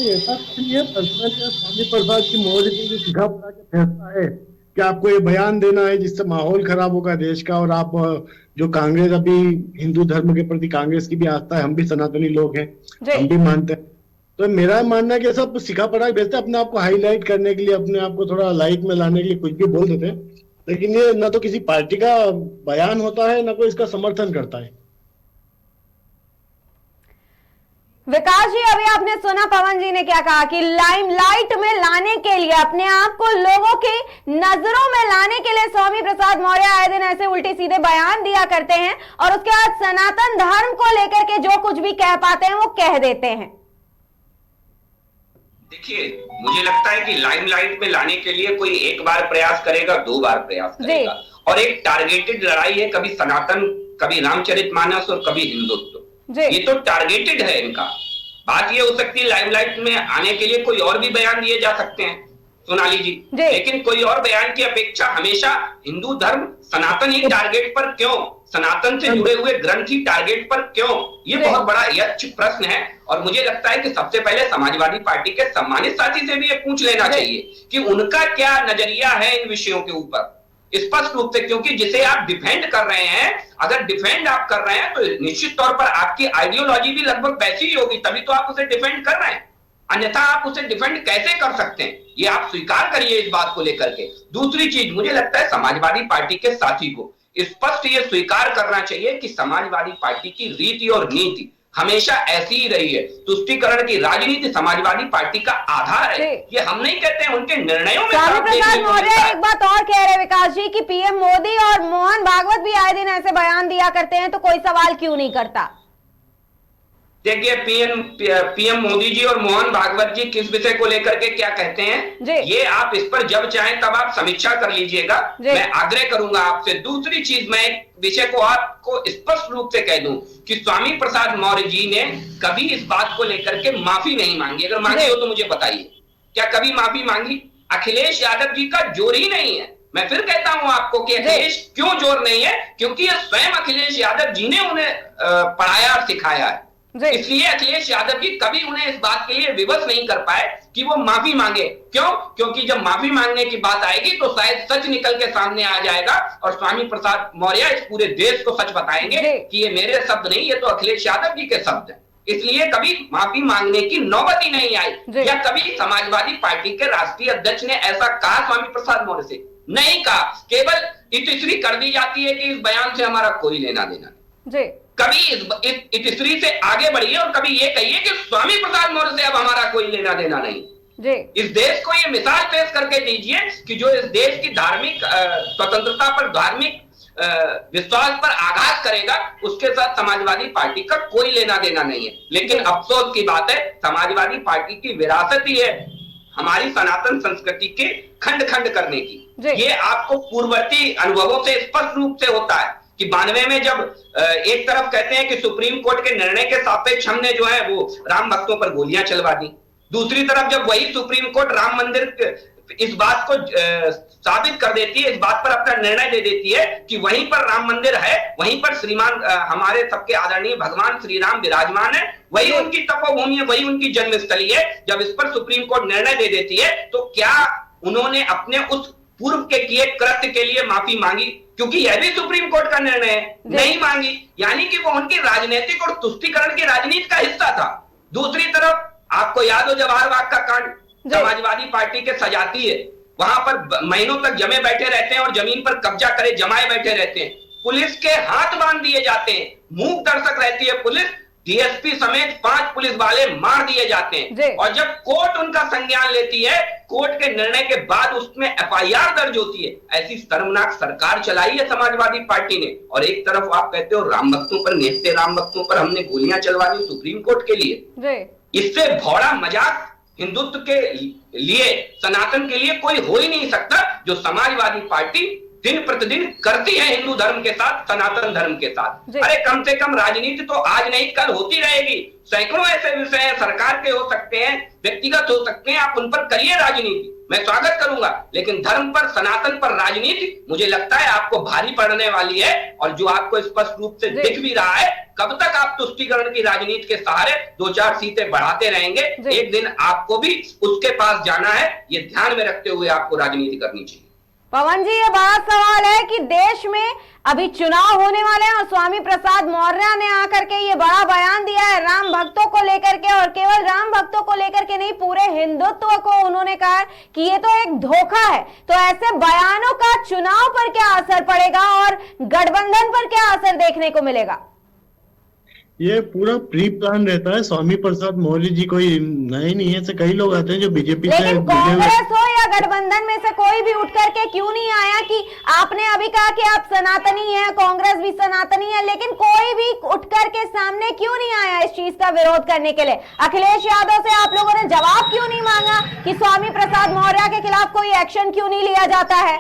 ऐसा नहीं, स्वामी प्रसाद की मौर्य जी ने सिखा पड़ा के फैसला है कि आपको ये बयान देना है जिससे माहौल खराब होगा देश का। और आप जो कांग्रेस, अभी हिंदू धर्म के प्रति कांग्रेस की भी आस्था है, हम भी सनातनी लोग हैं, हम भी मानते हैं। तो मेरा मानना है कि सब सिखा पड़ा भेजते अपने आप को हाईलाइट करने के लिए, अपने आप को थोड़ा लाइट में लाने के लिए कुछ भी बोल देते हैं, लेकिन ये ना तो किसी पार्टी का बयान होता है, ना कोई इसका समर्थन करता है। विकास जी, अभी आपने सुना पवन जी ने क्या कहा कि लाइमलाइट में लाने के लिए, अपने आप को लोगों की नजरों में लाने के लिए स्वामी प्रसाद मौर्य आए दिन ऐसे उल्टे सीधे बयान दिया करते हैं, और उसके बाद सनातन धर्म को लेकर के जो कुछ भी कह पाते हैं वो कह देते हैं। देखिए, मुझे लगता है कि लाइमलाइट में लाने के लिए कोई एक बार प्रयास करेगा, 2 बार प्रयास करेगा, और एक टारगेटेड लड़ाई है, कभी सनातन, कभी रामचरितमानस और कभी हिंदुत्व। ये तो टारगेटेड है इनका। बात ये हो सकती है लाइमलाइट में आने के लिए कोई और भी बयान दिए जा सकते हैं, सोनाली जी, लेकिन कोई और बयान की अपेक्षा हमेशा हिंदू धर्म सनातन ही टारगेट पर क्यों, सनातन से जुड़े हुए ग्रंथ ही टारगेट पर क्यों, ये बहुत बड़ा यक्ष प्रश्न है। और मुझे लगता है कि सबसे पहले समाजवादी पार्टी के सम्मानित साथी से भी ये पूछ लेना चाहिए कि उनका क्या नजरिया है इन विषयों के ऊपर स्पष्ट रूप से, क्योंकि जिसे आप डिफेंड कर रहे हैं, अगर डिफेंड आप कर रहे हैं तो निश्चित तौर पर आपकी आइडियोलॉजी भी लगभग वैसी ही होगी, तभी तो आप उसे डिफेंड कर रहे हैं, अन्यथा आप उसे डिफेंड कैसे कर सकते हैं, ये आप स्वीकार करिए इस बात को लेकर के। दूसरी चीज, मुझे लगता है समाजवादी पार्टी के साथी को स्पष्ट ये स्वीकार करना चाहिए कि समाजवादी पार्टी की रीति और नीति हमेशा ऐसी ही रही है। तुष्टीकरण की राजनीति समाजवादी पार्टी का आधार है, ये हम नहीं कहते हैं, उनके निर्णयों में। स्वामी प्रसाद मौर्य एक बात और कह रहे विकास जी कि पीएम मोदी और मोहन भागवत भी आए दिन ऐसे बयान दिया करते हैं, तो कोई सवाल क्यों नहीं करता? देखिए, पीएम मोदी जी और मोहन भागवत जी किस विषय को लेकर के क्या कहते हैं, ये आप इस पर जब चाहें तब आप समीक्षा कर लीजिएगा, मैं आग्रह करूंगा आपसे। दूसरी चीज, मैं एक विषय को आपको स्पष्ट रूप से कह दूं कि स्वामी प्रसाद मौर्य जी ने कभी इस बात को लेकर के माफी नहीं मांगी। अगर मांगी हो तो मुझे बताइए, क्या कभी माफी मांगी? अखिलेश यादव जी का जोर ही नहीं है। मैं फिर कहता हूं आपको कि अखिलेश क्यों जोर नहीं है, क्योंकि ये स्वयं अखिलेश यादव जी ने उन्हें पढ़ाया और सिखाया है, इसलिए अखिलेश यादव जी कभी उन्हें इस बात के लिए विवश नहीं कर पाए कि वो माफी मांगे। क्यों? क्योंकि जब माफी मांगने की बात आएगी तो शायद सच निकल के सामने आ जाएगा और स्वामी प्रसाद मौर्य इस पूरे देश को सच बताएंगे कि ये मेरे शब्द नहीं, ये तो अखिलेश यादव जी के शब्द हैं। इसलिए कभी माफी मांगने की नौबत ही नहीं आई, या कभी समाजवादी पार्टी के राष्ट्रीय अध्यक्ष ने ऐसा कहा स्वामी प्रसाद मौर्य से? नहीं कहा। केवल इतिश्री कर दी जाती है कि इस बयान से हमारा कोई लेना देना नहीं। कभी इस इतिश्री से आगे बढ़िए और कभी ये कहिए कि स्वामी प्रसाद मौर्य से अब हमारा कोई लेना देना नहीं। इस देश को ये मिसाल पेश करके दीजिए कि जो इस देश की धार्मिक स्वतंत्रता पर, धार्मिक विश्वास पर आघात करेगा, उसके साथ समाजवादी पार्टी का कोई लेना देना नहीं है। लेकिन अफसोस की बात है, समाजवादी पार्टी की विरासत ही है हमारी सनातन संस्कृति के खंड खंड करने की। ये आपको पूर्ववर्ती अनुभवों से स्पष्ट रूप से होता है कि 92 में जब एक तरफ कहते हैं कि सुप्रीम कोर्ट के निर्णय के सापेक्ष हमने जो है वो राम भक्तों पर गोलियां चलवा दी, दूसरी तरफ जब वही सुप्रीम कोर्ट राम मंदिर इस बात को साबित कर देती है, इस बात पर अपना निर्णय दे देती है कि वहीं पर राम मंदिर है, वहीं पर श्रीमान हमारे सबके आदरणीय भगवान श्री राम विराजमान है, वही उनकी तपोभूमि है, वही उनकी जन्मस्थली है, जब इस पर सुप्रीम कोर्ट निर्णय दे देती है, तो क्या उन्होंने अपने उस पूर्व के किए कृत्य के लिए माफी मांगी? क्योंकि यह भी सुप्रीम कोर्ट का निर्णय है, नहीं मांगी। यानी कि वो उनकी राजनीतिक और तुष्टीकरण की राजनीति का हिस्सा था। दूसरी तरफ आपको याद हो जवाहर बाग का कांड, समाजवादी पार्टी के सजाती है, वहां पर महीनों तक जमे बैठे रहते हैं और जमीन पर कब्जा करे जमाए बैठे रहते हैं, पुलिस के हाथ बांध दिए जाते हैं, मूक दर्शक रहती है पुलिस, डीएसपी समेत 5 पुलिस वाले मार दिए जाते हैं, और जब कोर्ट उनका संज्ञान लेती है, कोर्ट के निर्णय के बाद उसमें एफआईआर दर्ज होती है। ऐसी शर्मनाक सरकार चलाई है समाजवादी पार्टी ने। और एक तरफ आप कहते हो राम भक्तों पर, नेस्ते राम भक्तों पर हमने गोलियां चलवा दी सुप्रीम कोर्ट के लिए। इससे भौड़ा मजाक हिंदुत्व के लिए, सनातन के लिए कोई हो ही नहीं सकता, जो समाजवादी पार्टी दिन प्रतिदिन करती है हिंदू धर्म के साथ, सनातन धर्म के साथ। अरे कम से कम राजनीति तो आज नहीं कल होती रहेगी। सैकड़ों ऐसे विषय सरकार के हो सकते हैं, व्यक्तिगत हो सकते हैं, आप उन पर करिए राजनीति, मैं स्वागत करूंगा, लेकिन धर्म पर, सनातन पर राजनीति मुझे लगता है आपको भारी पड़ने वाली है। और जो आपको स्पष्ट रूप से दिख भी रहा है, कब तक आप तुष्टीकरण की राजनीति के सहारे 2-4 सीटें बढ़ाते रहेंगे, एक दिन आपको भी उसके पास जाना है। ये ध्यान में रखते हुए आपको राजनीति करनी चाहिए। पवन जी, ये बड़ा सवाल है कि देश में अभी चुनाव होने वाले हैं और स्वामी प्रसाद मौर्य ने आकर के ये बड़ा बयान दिया है राम भक्तों को लेकर के, और केवल राम भक्तों को लेकर के नहीं, पूरे हिंदुत्व को उन्होंने कहा कि ये तो एक धोखा है। तो ऐसे बयानों का चुनाव पर क्या असर पड़ेगा और गठबंधन पर क्या असर देखने को मिलेगा? ये पूरा प्री प्लान रहता है। स्वामी प्रसाद मौर्य जी कोई नए नहीं है, ऐसे कई लोग आते हैं जो बीजेपी से, लेकिन कांग्रेस हो या गठबंधन में से कोई भी उठ करके क्यों नहीं आया कि आपने अभी कहा कि आप सनातनी हैं, कांग्रेस भी सनातनी है, लेकिन कोई भी उठ करके सामने क्यों नहीं आया इस चीज का विरोध करने के लिए? अखिलेश यादव से आप लोगों ने जवाब क्यों नहीं मांगा कि स्वामी प्रसाद मौर्य के खिलाफ कोई एक्शन क्यों नहीं लिया जाता है?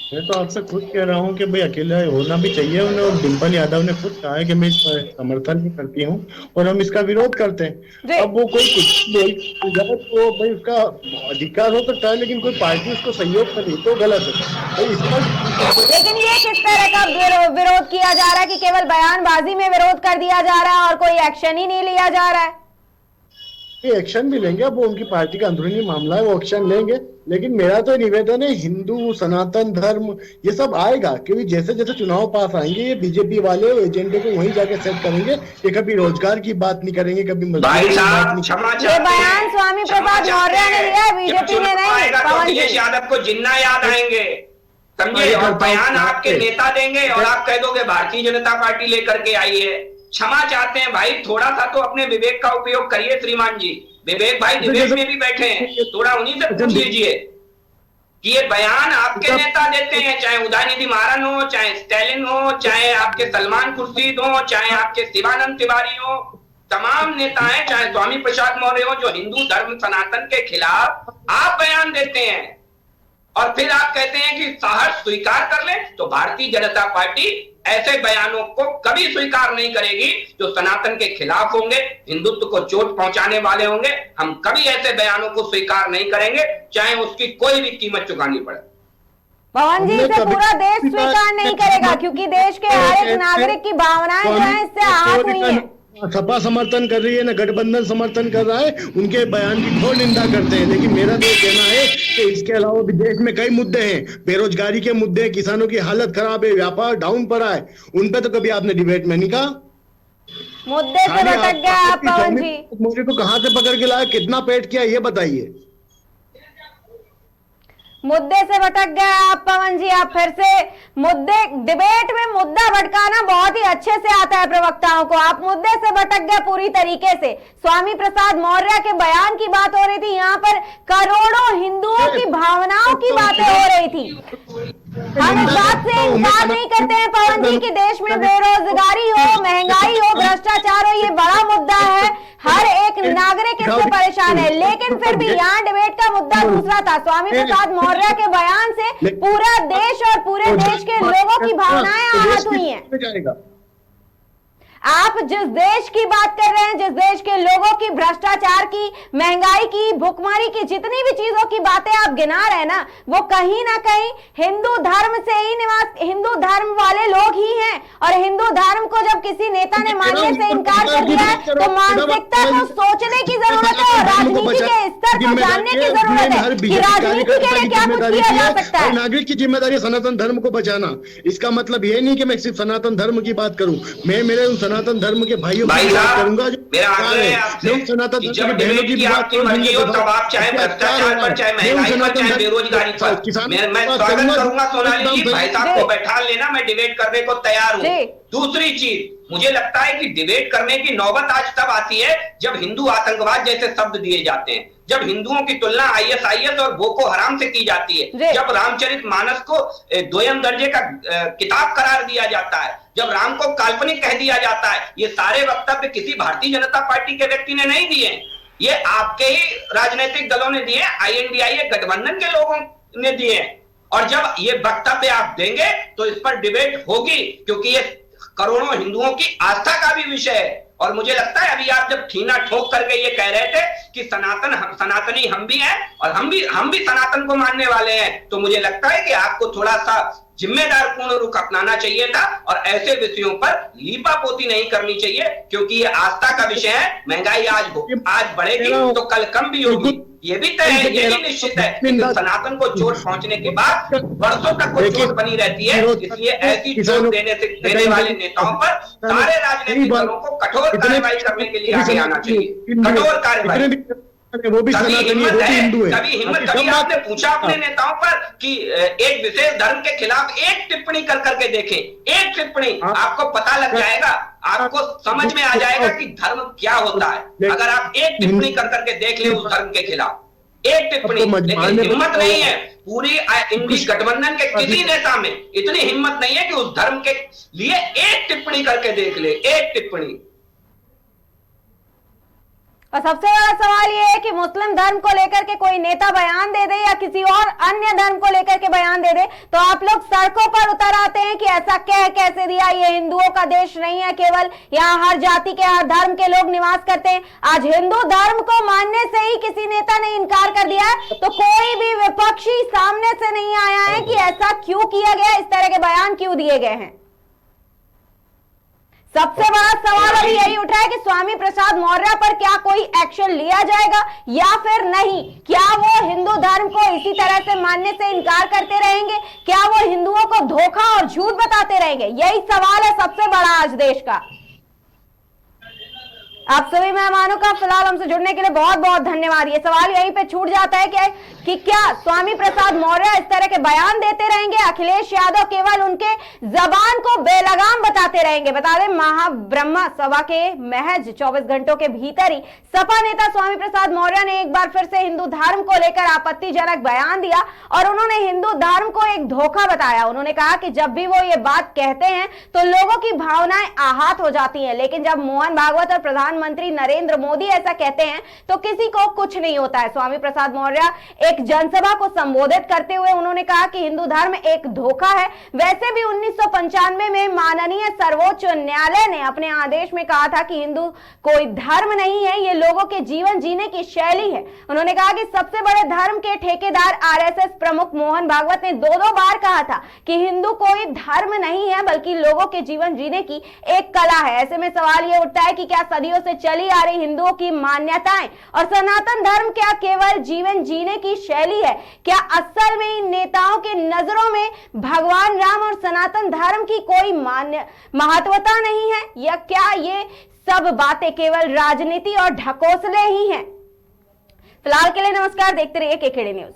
मैं तो आपसे खुद कह रहा हूँ कि भाई अकेला होना भी चाहिए उन्हें, और डिम्पल यादव ने खुद कहा है कि मैं इसका समर्थन भी करती हूँ और हम इसका विरोध करते जी। हैं। अब वो कोई कुछ बोल तो भाई उसका अधिकार हो सकता है, लेकिन कोई पार्टी उसको सहयोग करे तो गलत है भाई इसका। लेकिन ये किस तरह का विरोध किया जा रहा है कि केवल बयानबाजी में विरोध कर दिया जा रहा है और कोई एक्शन ही नहीं लिया जा रहा है? एक्शन भी लेंगे, अब वो उनकी पार्टी का अंदरूनी मामला है, वो एक्शन लेंगे। लेकिन मेरा तो निवेदन है, हिंदू सनातन धर्म ये सब आएगा, क्योंकि जैसे जैसे चुनाव पास आएंगे ये बीजेपी वाले एजेंडे को वहीं जाके सेट करेंगे। ये कभी रोजगार की बात नहीं करेंगे, कभी भाई साहब ये बयान स्वामी प्रसाद मौर्य ने दिया है, बीजेपी ने नहीं। अखिलेश यादव को जिन्ना याद आएंगे, समझे? और बयान आपके नेता देंगे और आप कह दोगे भारतीय जनता पार्टी लेकर के आई है। क्षमा चाहते हैं भाई, थोड़ा सा तो अपने विवेक का उपयोग करिए श्रीमान जी। विवेक भाई डिबेट में भी बैठे हैं, थोड़ा उन्हीं से पूछ लीजिए कि ये बयान आपके नेता देते हैं, चाहे उदयनिधि मारन हो, चाहे स्टैलिन हो, चाहे आपके सलमान खुर्शीद हो, चाहे आपके शिवानंद तिवारी हो, तमाम नेता हैं, चाहे स्वामी प्रसाद मौर्य हो, जो हिंदू धर्म सनातन के खिलाफ आप बयान देते हैं और फिर आप कहते हैं कि साहस स्वीकार कर लें। तो भारतीय जनता पार्टी ऐसे बयानों को कभी स्वीकार नहीं करेगी जो सनातन के खिलाफ होंगे, हिंदुत्व को चोट पहुंचाने वाले होंगे। हम कभी ऐसे बयानों को स्वीकार नहीं करेंगे, चाहे उसकी कोई भी कीमत चुकानी पड़े। पवन जी, इसे पूरा देश स्वीकार नहीं करेगा, क्योंकि देश के हर एक नागरिक की भावनाएं जो है इससे आहत हुई हैं। सपा समर्थन कर रही है ना गठबंधन समर्थन कर रहा है, उनके बयान की घोर निंदा करते हैं। लेकिन मेरा तो कहना है कि इसके अलावा भी देश में कई मुद्दे हैं, बेरोजगारी के मुद्दे हैं, किसानों की हालत खराब है, व्यापार डाउन पड़ा है, उन पे तो कभी आपने डिबेट में नहीं कहा। मुद्दे से भटक गया आप पवन जी। मुझे तो कहां से पकड़ के लाया, कितना पेट किया ये बताइए। मुद्दे से भटक गए आप पवन जी। आप फिर से मुद्दे, डिबेट में मुद्दा भटकाना बहुत ही अच्छे से आता है प्रवक्ताओं को। आप मुद्दे से भटक गए पूरी तरीके से। स्वामी प्रसाद मौर्य के बयान की बात हो रही थी, यहाँ पर करोड़ों हिंदुओं की भावनाओं की बातें हो रही थी। हम इस बात से इनकार नहीं करते हैं पवन जी कि देश में बेरोजगारी हो, महंगाई हो, भ्रष्टाचार हो, ये बड़ा मुद्दा है, हर एक नागरिक इससे परेशान है। लेकिन फिर भी यहाँ डिबेट का मुद्दा दूसरा था। स्वामी प्रसाद मौर्य के बयान से पूरा देश और पूरे देश के लोगों की भावनाएं आहत हुई हैं। आप जिस देश की बात कर रहे हैं, जिस देश के लोगों की, भ्रष्टाचार की, महंगाई की, भुखमरी की, जितनी भी चीजों की बातें आप गिना रहे हैं ना, वो कहीं ना कहीं हिंदू धर्म से ही हिंदू धर्म वाले लोग ही हैं। और हिंदू धर्म को जब किसी नेता ने मानने से इनकार कर दिया है तो मानसिकता को सोचने की जरूरत है और राजनीति के स्तर को जानने की जरूरत है कि राजनीति के लिए क्या कुछ किया जा सकता है। नागरिक की जिम्मेदारी सनातन धर्म को बचाना। इसका मतलब ये नहीं कि मैं सिर्फ सनातन धर्म की बात करूं, मैं मेरे सनातन धर्म के भाइयों की बात करूंगा। मेरा आग्रह है आपसे कि जब बहनों की आपकी मर्जी हो तब आप चाहे भ्रष्टाचार पर, चाहे महंगाई पर, चाहे बेरोजगारी पर, मैं स्वागत करूंगा सोनाली जी। भाई साहब को बैठा लेना, मैं डिबेट करने को तैयार हूँ। दूसरी चीज, मुझे लगता है कि डिबेट करने की नौबत आज तब आती है जब हिंदू आतंकवाद जैसे शब्द दिए जाते हैं, जब हिंदुओं की तुलना आईएसआईएस और बोको हराम से की जाती है, जब रामचरितमानस को दोयम दर्जे का किताब करार दिया जाता है, जब राम को काल्पनिक कह दिया जाता है। ये सारे वक्तव्य किसी भारतीय जनता पार्टी के व्यक्ति ने नहीं दिए, ये आपके ही राजनीतिक दलों ने दिए, INDIA गठबंधन के लोगों ने दिए। और जब ये वक्तव्य आप देंगे तो इस पर डिबेट होगी, क्योंकि ये करोड़ों हिंदुओं की आस्था का भी विषय है। और मुझे लगता है अभी आप जब ठीना ठोक करके ये कह रहे थे कि सनातनी हम भी हैं और हम भी सनातन को मानने वाले हैं, तो मुझे लगता है कि आपको थोड़ा सा जिम्मेदार पूर्ण रुख अपनाना चाहिए था और ऐसे विषयों पर लीपापोती नहीं करनी चाहिए, क्योंकि ये आस्था का विषय है। महंगाई आज बढ़ेगी तो कल कम भी होगी, ये भी तय है, ये भी निश्चित है। लेकिन सनातन को चोट पहुंचने के बाद वर्षों तक वो चोट बनी रहती है। इसलिए ऐसी चोट देने वाले नेताओं पर सारे राजनीतिक दलों को कठोर कार्रवाई करने के लिए आगे आना चाहिए, कठोर कार्रवाई। वो भी सनातनी है, वो भी हिंदू है। कभी आपने पूछा अपने नेताओं पर कि एक विशेष धर्म के खिलाफ एक टिप्पणी कर करके देखें, एक टिप्पणी, आपको पता लग जाएगा, आपको समझ में आ जाएगा कि धर्म क्या होता है। अगर आप एक टिप्पणी कर करके देख लें उस धर्म के खिलाफ, एक टिप्पणी। लेकिन हिम्मत नहीं है पूरी इंडी गठबंधन के किसी नेता में, इतनी हिम्मत नहीं है कि उस धर्म के लिए एक टिप्पणी करके देख ले, एक टिप्पणी। और सबसे बड़ा सवाल ये है कि मुस्लिम धर्म को लेकर के कोई नेता बयान दे दे या किसी और अन्य धर्म को लेकर के बयान दे दे तो आप लोग सड़कों पर उतर आते हैं कि ऐसा कह कैसे दिया, ये हिंदुओं का देश नहीं है, केवल यहाँ हर जाति के हर धर्म के लोग निवास करते हैं। आज हिंदू धर्म को मानने से ही किसी नेता ने इनकार कर दिया है तो कोई भी विपक्षी सामने से नहीं आया है कि ऐसा क्यों किया गया, इस तरह के बयान क्यों दिए गए हैं। सबसे बड़ा सवाल अभी यही उठा है कि स्वामी प्रसाद मौर्य पर क्या कोई एक्शन लिया जाएगा या फिर नहीं। क्या वो हिंदू धर्म को इसी तरह से मानने से इनकार करते रहेंगे, क्या वो हिंदुओं को धोखा और झूठ बताते रहेंगे, यही सवाल है सबसे बड़ा आज देश का। आप सभी मेहमानों का फिलहाल हमसे जुड़ने के लिए बहुत बहुत धन्यवाद। ये सवाल यहीं पे छूट जाता है कि क्या स्वामी प्रसाद मौर्य इस तरह के बयान देते रहेंगे, अखिलेश यादव केवल उनके जबान को बेलगाम बताते रहेंगे। बता दें महाब्रह्मा सभा के महज 24 घंटों के भीतर ही सपा नेता स्वामी प्रसाद मौर्य ने एक बार फिर से हिंदू धर्म को लेकर आपत्तिजनक बयान दिया और उन्होंने हिंदू धर्म को एक धोखा बताया। उन्होंने कहा कि जब भी वो ये बात कहते हैं तो लोगों की भावनाएं आहत हो जाती हैं, लेकिन जब मोहन भागवत और प्रधानमंत्री नरेंद्र मोदी ऐसा कहते हैं तो किसी को कुछ नहीं होता है। स्वामी प्रसाद मौर्य एक जनसभा को संबोधित करते हुए उन्होंने कहा कि हिंदू धर्म एक धोखा है। वैसे भी 1995 में माननीय सर्वोच्च न्यायालय ने अपने आदेश में कहा था कि हिंदू कोई धर्म नहीं है, ये लोगों के जीवन जीने की शैली है। उन्होंने कहा कि सबसे बड़े धर्म के ठेकेदार आरएसएस प्रमुख मोहन भागवत ने दो बार कहा था कि हिंदू कोई धर्म नहीं है बल्कि लोगों के जीवन जीने की एक कला है। ऐसे में सवाल यह उठता है कि क्या सदियों से चली आ रही हिंदुओं की मान्यताएं और सनातन धर्म क्या केवल जीवन जीने की शैली है? क्या असल में इन नेताओं के नजरों में भगवान राम और सनातन धर्म की कोई महत्वता नहीं है, या क्या ये सब बातें केवल राजनीति और ढकोसले ही हैं? फिलहाल के लिए नमस्कार, देखते रहिए केकेडी न्यूज।